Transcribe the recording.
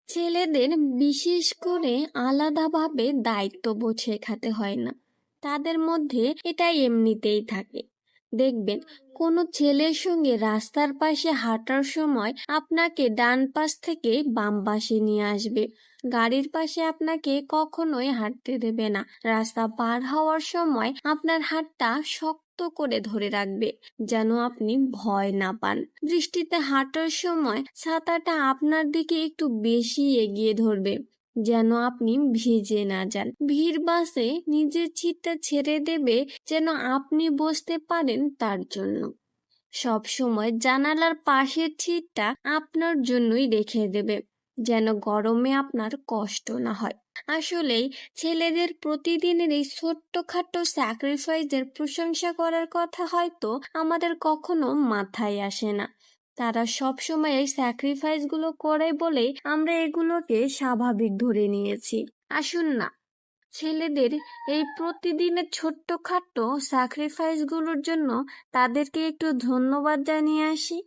ছেলেদের বিশেষ করে আলাদাভাবে দায়িত্ববোধ শেখাতে হয় না, তাদের মধ্যে এটা এমনিতেই থাকে। দেখবেন কোনো ছেলের সঙ্গে রাস্তার পাশে হাঁটার সময় আপনাকে ডান পাশ থেকে বাম পাশে নিয়ে আসবে, গাড়ির পাশে আপনাকে কখনোই হাঁটতে দেবে না, রাস্তা পার হওয়ার সময় আপনার হাতটা শক্ত করে ধরে রাখবে যেন আপনি ভয় না পান, বৃষ্টিতে হাঁটার সময় ছাতাটা আপনার দিকে একটু বেশি এগিয়ে ধরবে যেন আপনি ভিজে না যান, ভিড় বাসে নিজের সিটটা ছেড়ে দেবে যেন আপনি বসতে পারেন তার জন্য, সব সময় জানালার পাশের সিটটা আপনার জন্যই রেখে দেবে যেন গরমে আপনার কষ্ট না হয়। আসলেই ছেলেদের প্রতিদিনের এই ছোট্টখাটো স্যাক্রিফাইসের প্রশংসা করার কথা হয়তো আমাদের কখনো মাথায় আসে না, তারা সব সময় এই স্যাক্রিফাইসগুলো করে বলেই আমরা এগুলোকে স্বাভাবিক ধরে নিয়েছি। আসুন না, ছেলেদের এই প্রতিদিনের ছোট্টখাটো স্যাক্রিফাইসগুলোর জন্য তাদেরকে একটু ধন্যবাদ জানিয়ে আসি।